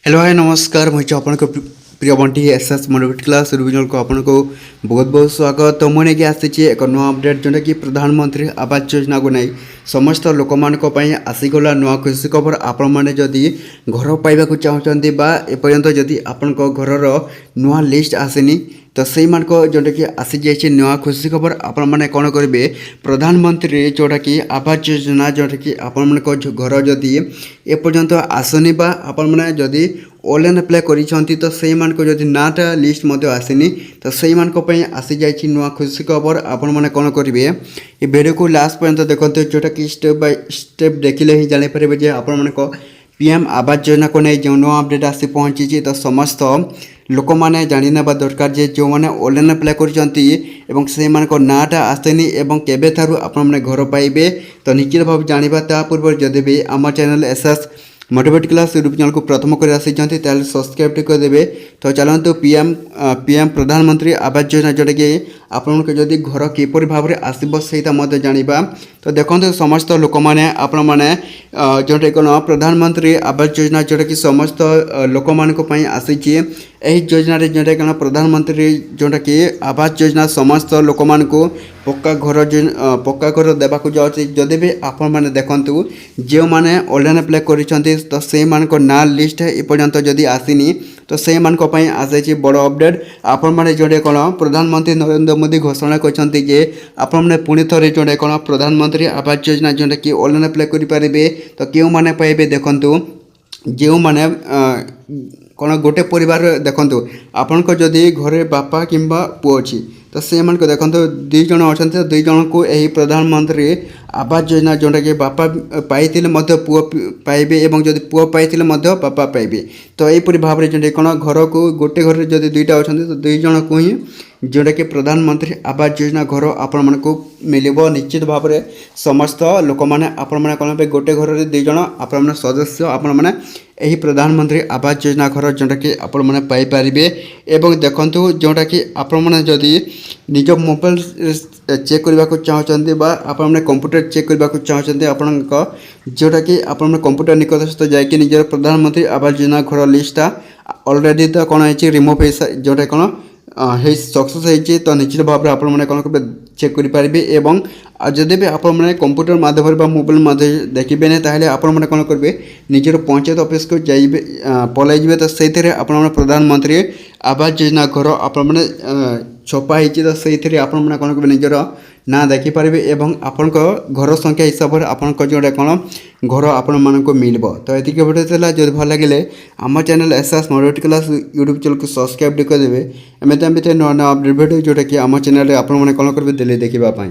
Hello hi नमस्कार मुझे आपको प्रिय Bunty SS motivate class revision को आपको बहुत बहुत स्वागत। तो मुझे आसी एक नुआ अपडेट जोटा कि प्रधानमंत्री आवास योजना को नहीं समस्त लोक मानी आसीगला नुआ खुशी खबर। आपण मैंने जदि घर पाइबा चाहते एपर्यंत जदि आपण घर नुआ लिस्ट आसेनी तो से जोटा कि आसी जाइए नुआ खुशी खबर। आपण मैंने कौन करेंगे प्रधानमंत्री जोटा कि आवास योजना जोटा कि आपण घर जदि एपर्यंत आसनी आपण मैंने जदि ऑनलाइन अप्लाई करी तो से जदि नाटा लिस्ट आसनी तो से आसी जाइए नुआ खुशी खबर। आपण मैंने कौन करेंगे ये वीडियो को लास्ट पर्यंत देखते जोटा कि स्टेप बाय स्टेप देखिले ही जानीपर आपण मन पीएम आवास योजना को नहीं जो नुआ अपडेट आसी पहुँची तो समस्त लोक मैंने जानी ना दरकार जे जो मैंने ऑनलाइन अप्लाई कर नाटा आसेनी एवं केबे थारु आपण मैंने घर पाइबे तो निश्चित भाव जाना ता पूर्व जदि भी आम channel SS motivate class YouTube channel को प्रथम कर आसी सब्सक्राइब करदे। तो चलते पीएम प्रधानमंत्री आवास योजना जोटा कि आपण जदि घर किपर भाव में आसो से जाना। तो देखो समस्त लोक मैंने आपण मैंने जोटा कौन प्रधानमंत्री आवास योजना जोटा कि समस्त लोक मानी आसी योजना जोटा कौन प्रधानमंत्री जोटा कि आवास योजना समस्त लोक मान पक्का घर देवाक जाऊँगी। जदि भी आपण मैंने देखु जो मैंने ऑनलाइन अप्लाई कर तो से ना लिस्ट एपर्यंत जदि आसनी तो से आसी बड़ अपडेट। आपण मैंने जोटे कौन प्रधानमंत्री नरेंद्र मोदी घोषणा करते आपण मैंने पुणी थे जोटे कौन प्रधानमंत्री आवास योजना जोटा कि ऑनलाइन अप्लाई करेंगे तो क्यों मैंने पाइबे देखु जो मैंने कौन गोटे परिवार देखु आपण को जदि घरे बापा किंबा पुओ अच्छी तो से देखो दुई जन अच्छा तो दुई जन को यही प्रधानमंत्री आवास योजना जोटा कि बापा पाई पुओ पाइबे और जदि पुओ पाई बापा पाइबे। तो यहीपरी भाव में जो कौन घर को गोटे घर जदि दुईटा अच्छा तो दुई जन को ही जोटा कि प्रधानमंत्री आवास योजना घर आपण मन को मिल निश्चित भाव में समस्त लोक मैंने आपण मैंने कौन गोटे घर में दुई जन आपण मैंने सदस्य आपण मैंने यही प्रधानमंत्री आवास योजना घर जोटा कि आपण मैंने पाइपारे। एवं देखु जोटा कि आपण मैंने जदि निज मोबाइल चेक करने को चाहते आपने कंप्यूटर चेक करने को चाहते आपण जोटा कि आपण कंप्यूटर निकटस्थ जाकि निजर प्रधानमंत्री आवास योजना घर लिस्टा ऑलरेडी तो कौन है रिमूव जोटा कौन सक्सेस होती तो निश्चित भाव में आपण मैंने कौन चेक करेंगे। एवं जदि भी आपण मैंने कंप्यूटर माध्यम मोबाइल माध्यम देखिए ना ताहले आपण मैंने कौन करेंगे निजर पंचायत ऑफिस को जाइए पलैजे तो से प्रधानमंत्री आवास योजना घर आपण मैंने छपाई तो से आपण मैंने कौन करेंगे निजर ना देखिपारे एवं आपण घर संख्या हिसाब से आपण जोटा कौन घर आपण मानक मिल। तो ये वीडियो जो भल लगे आम channel SS motivate class YouTube channel को सब्सक्राइब करदे एमती नुआ नुआ अपडेट वीडियो जोटा कि आम चैनल आपण मैंने कौन करेंगे दिल्ली देखापी।